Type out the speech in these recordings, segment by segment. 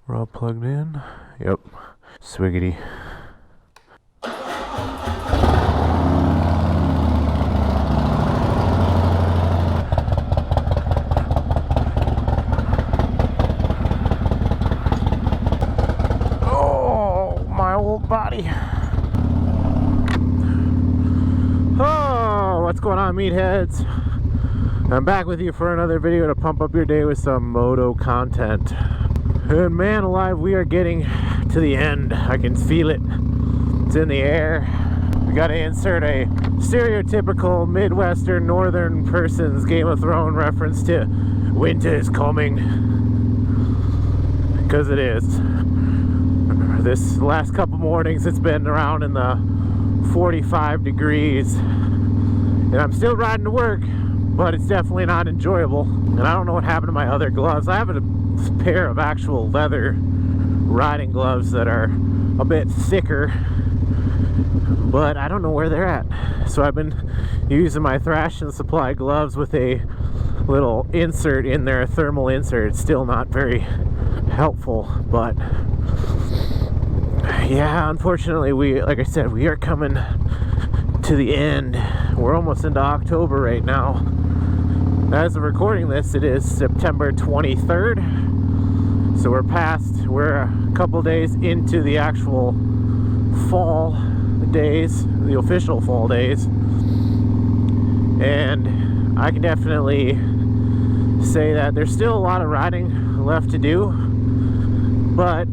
We're all plugged in. Yep. Swiggity. Oh, my old body. Oh, what's going on, meatheads? I'm back with you for another video to pump up your day with some moto content. And man alive, we are getting to the end. I can feel it. It's in the air. We gotta insert a stereotypical Midwestern Northern person's Game of Thrones reference to winter is coming. Because it is. This last couple mornings it's been around in the 45 degrees. And I'm still riding to work, but it's definitely not enjoyable. And I don't know what happened to my other gloves. I have a pair of actual leather riding gloves that are a bit thicker, but I don't know where they're at. So I've been using my Thrash and Supply gloves with a little insert in there, a thermal insert. It's still not very helpful, but yeah, unfortunately, like I said, we are coming to the end. We're almost into October right now. As of recording this, it is September 23rd. So we're a couple days into the actual fall days, the official fall days. And I can definitely say that there's still a lot of riding left to do, but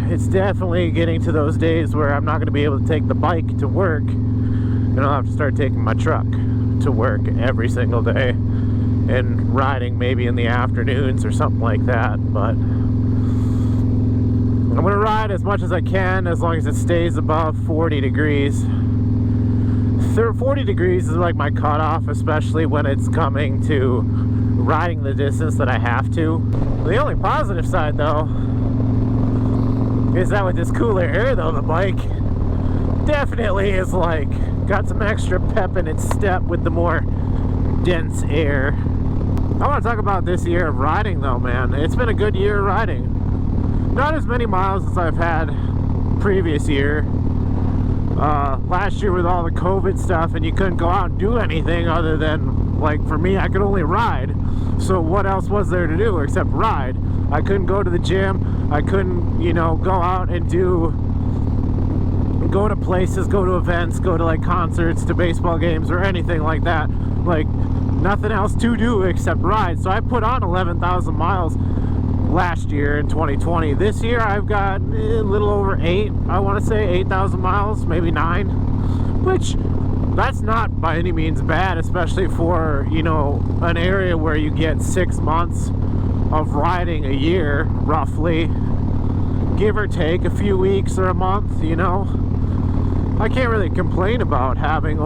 it's definitely getting to those days where I'm not going to be able to take the bike to work, and I'll have to start taking my truck to work every single day and riding maybe in the afternoons or something like that. But I'm going to ride as much as I can as long as it stays above 40 degrees. 40 degrees is like my cutoff, especially when it's coming to riding the distance that I have to. The only positive side though is that with this cooler air though, the bike definitely is like got some extra pep in its step with the more dense air. I want to talk about this year of riding though, man. It's been a good year of riding. Not as many miles as I've had previous year. Last year with all the COVID stuff and you couldn't go out and do anything other than, like for me, I could only ride. So what else was there to do except ride? I couldn't go to the gym. I couldn't, go out and go to places, go to events, go to like concerts, to baseball games or anything like that. Like nothing else to do except ride. So I put on 11,000 miles last year in 2020. This year I've got a little over 8, I want to say 8,000 miles, maybe 9, which that's not by any means bad, especially for, an area where you get 6 months of riding a year, roughly, give or take a few weeks or a month. I can't really complain about having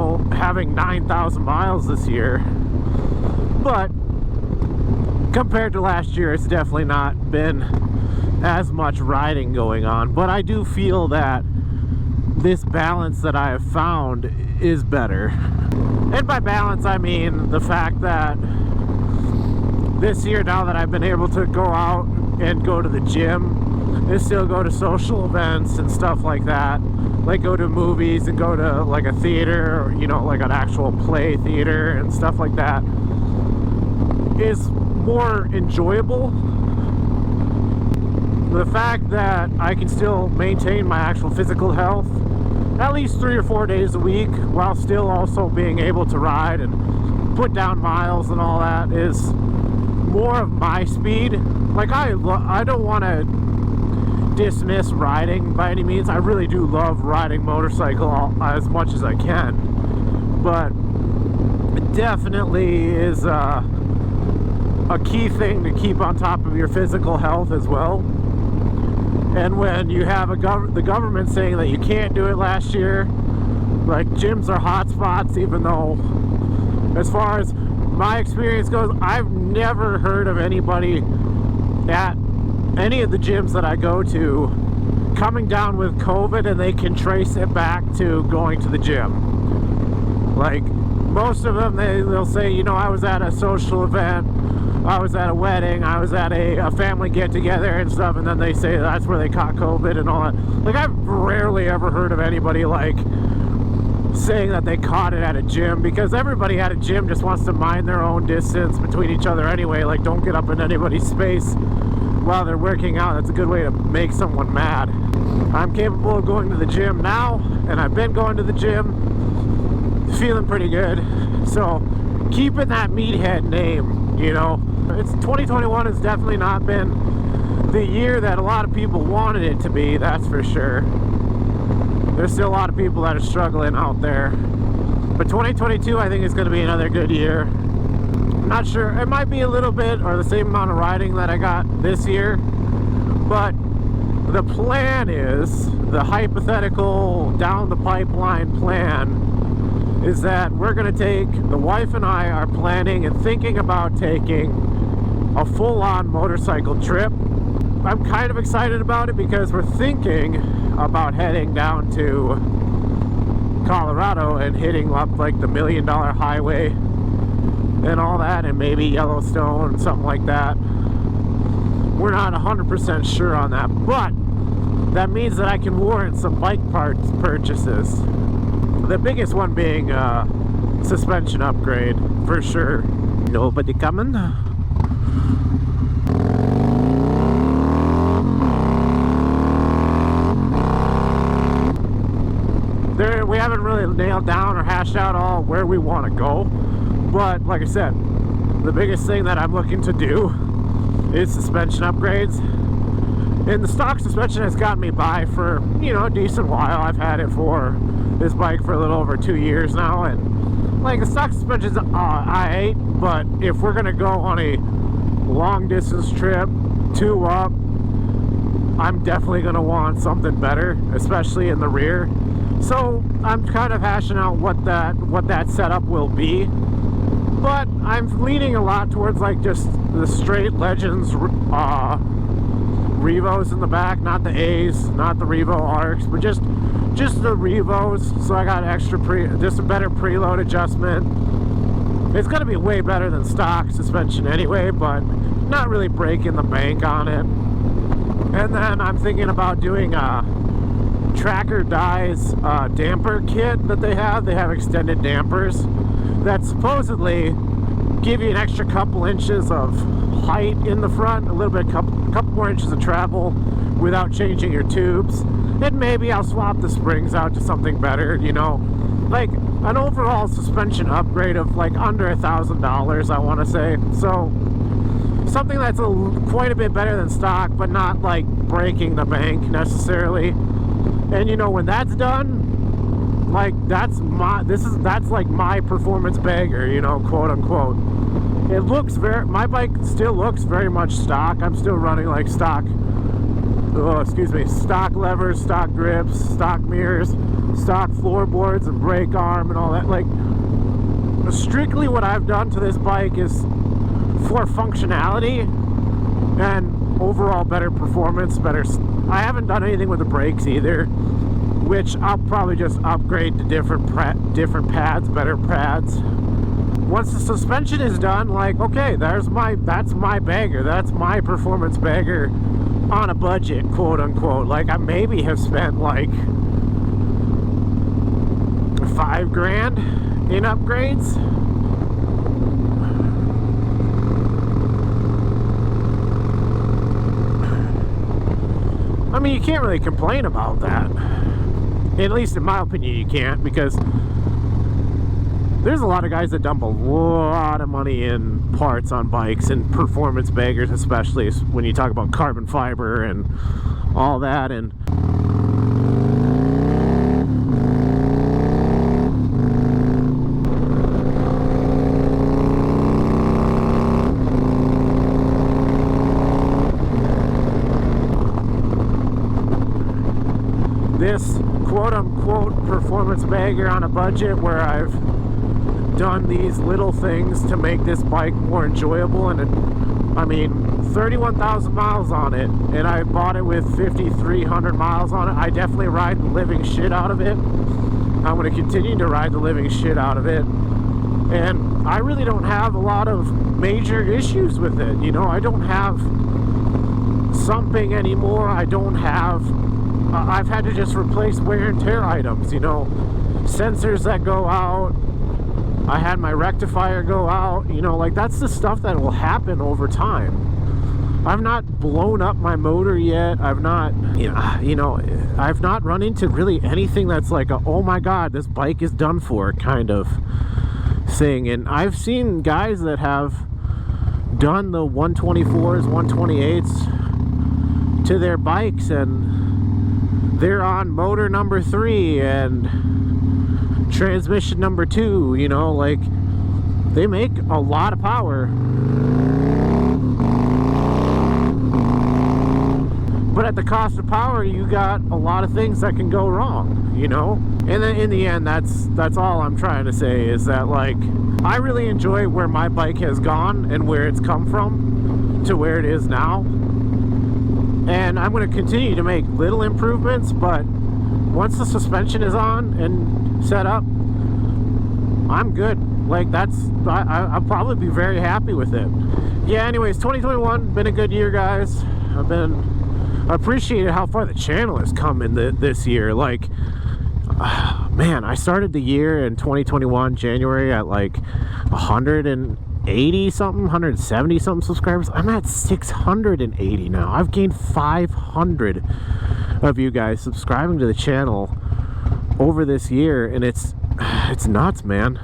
9,000 miles this year, but compared to last year, it's definitely not been as much riding going on. But I do feel that this balance that I have found is better. And by balance, I mean the fact that this year, now that I've been able to go out and go to the gym and still go to social events and stuff like that, like go to movies and go to like a theater or, like an actual play theater and stuff like that, is more enjoyable. The fact that I can still maintain my actual physical health at least 3 or 4 days a week while still also being able to ride and put down miles and all that is more of my speed. Like I don't want to dismiss riding by any means. I really do love riding motorcycle as much as I can, but it definitely is a key thing to keep on top of your physical health as well. And when you have the government saying that you can't do it last year, like gyms are hot spots, even though as far as my experience goes, I've never heard of anybody at any of the gyms that I go to coming down with COVID and they can trace it back to going to the gym. Like most of them, they'll say, I was at a social event I was at a wedding, I was at a family get-together and stuff, and then they say that's where they caught COVID and all that. Like, I've rarely ever heard of anybody, like, saying that they caught it at a gym, because everybody at a gym just wants to mind their own distance between each other anyway. Like, don't get up in anybody's space while they're working out. That's a good way to make someone mad. I'm capable of going to the gym now, and I've been going to the gym, feeling pretty good. So, keeping that meathead name, you know. 2021 has definitely not been the year that a lot of people wanted it to be, that's for sure. There's still a lot of people that are struggling out there. But 2022, I think, is going to be another good year. I'm not sure. It might be a little bit or the same amount of riding that I got this year. But the plan is, the hypothetical down the pipeline plan is that we're going to take, the wife and I are planning and thinking about taking a full-on motorcycle trip. I'm kind of excited about it because we're thinking about heading down to Colorado and hitting up like the $1 Million Highway and all that, and maybe Yellowstone, something like that. We're not 100% sure on that, but that means that I can warrant some bike parts purchases. The biggest one being suspension upgrade, for sure. Nobody coming? We haven't really nailed down or hashed out all where we want to go, but like I said, the biggest thing that I'm looking to do is suspension upgrades. And the stock suspension has gotten me by for, you know, a decent while. I've had it for this bike for a little over 2 years now, and like the stock suspension's I hate, but if we're gonna go on a long distance trip, 2 up, I'm definitely gonna want something better, especially in the rear. So I'm kind of hashing out what that setup will be, but I'm leaning a lot towards like just the straight Legends Revos in the back, not the A's, not the Revo Arcs, but just the Revos. So I got just a better preload adjustment. It's gonna be way better than stock suspension anyway, but not really breaking the bank on it. And then I'm thinking about doing Tracker Dye's damper kit that they have. They have extended dampers that supposedly give you an extra couple inches of height in the front, a little bit, couple more inches of travel without changing your tubes. And maybe I'll swap the springs out to something better, you know, like an overall suspension upgrade of like under $1,000, I want to say. So something that's quite a bit better than stock, but not like breaking the bank necessarily. And you know, when that's done, like that's like my performance bagger, you know, quote unquote. It looks my bike still looks very much stock. I'm still running like stock, stock levers, stock grips, stock mirrors, stock floorboards and brake arm and all that. Like, strictly what I've done to this bike is for functionality and overall better performance, I haven't done anything with the brakes either, which I'll probably just upgrade to different pads, better pads. Once the suspension is done, like, okay, that's my bagger, that's my performance bagger on a budget, quote unquote. Like, I maybe have spent like $5,000 in upgrades. I mean, you can't really complain about that. At least in my opinion, you can't, because there's a lot of guys that dump a lot of money in parts on bikes and performance baggers, especially when you talk about carbon fiber and all that. And this quote-unquote performance bagger on a budget, where I've done these little things to make this bike more enjoyable, and I mean 31,000 miles on it, and I bought it with 5,300 miles on it. I definitely ride the living shit out of it. I'm going to continue to ride the living shit out of it, And I really don't have a lot of major issues with it. You know, I don't have sumping anymore. I don't have, I've had to just replace wear and tear items, you know, sensors that go out. I had my rectifier go out, you know, like that's the stuff that will happen over time. I've not blown up my motor yet. I've not, you know, I've not run into really anything that's like a, oh my God, this bike is done for kind of thing. And I've seen guys that have done the 124s, 128s to their bikes, and they're on motor number 3 and transmission number 2, you know, like they make a lot of power. But at the cost of power, you got a lot of things that can go wrong, you know? And then in the end, that's all I'm trying to say, is that, like, I really enjoy where my bike has gone and where it's come from to where it is now. And I'm going to continue to make little improvements, but once the suspension is on and set up, I'm good. Like, I'll probably be very happy with it. Yeah, anyways, 2021, been a good year, guys. I appreciated how far the channel has come in this year. Like, man, I started the year in 2021 January at like 180 something, 170 something subscribers. I'm at 680 now. I've gained 500 of you guys subscribing to the channel over this year, and it's nuts, man.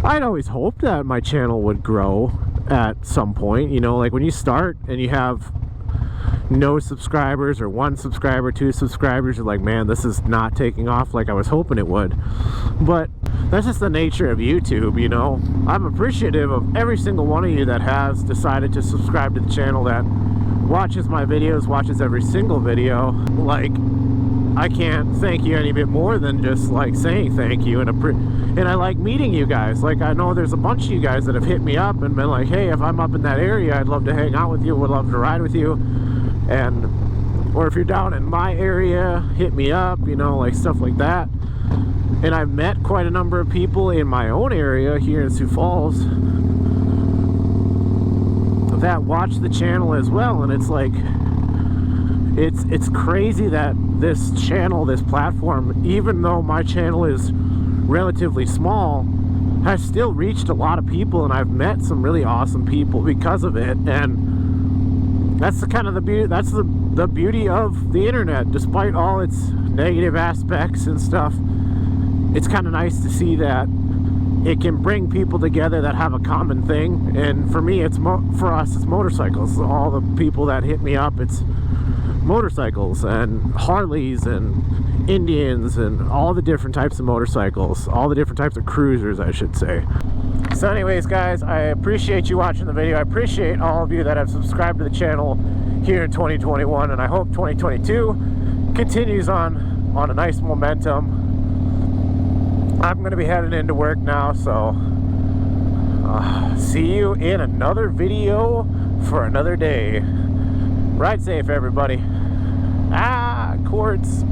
I'd always hoped that my channel would grow at some point, you know, like when you start and you have no subscribers or 1 subscriber, 2 subscribers, you're like, man, this is not taking off like I was hoping it would. But that's just the nature of YouTube, you know. I'm appreciative of every single one of you that has decided to subscribe to the channel, that watches my videos, watches every single video. Like, I can't thank you any bit more than just like saying thank you, and I like meeting you guys. Like, I know there's a bunch of you guys that have hit me up and been like, hey, if I'm up in that area, I'd love to hang out with you, would love to ride with you. And or if you're down in my area, hit me up, you know, like stuff like that. And I've met quite a number of people in my own area here in Sioux Falls that watch the channel as well. And it's like, it's crazy that this channel, this platform, even though my channel is relatively small, has still reached a lot of people, and I've met some really awesome people because of it. And that's the kind of the beauty, that's the beauty of the internet. Despite all its negative aspects and stuff, it's kind of nice to see that it can bring people together that have a common thing. And for me, for us, it's motorcycles. All the people that hit me up, it's motorcycles and Harleys and Indians and all the different types of motorcycles, all the different types of cruisers, I should say. So anyways, guys, I appreciate you watching the video. I appreciate all of you that have subscribed to the channel here in 2021, and I hope 2022 continues on a nice momentum. I'm going to be heading into work now, so see you in another video for another day. Ride safe, everybody. Quartz.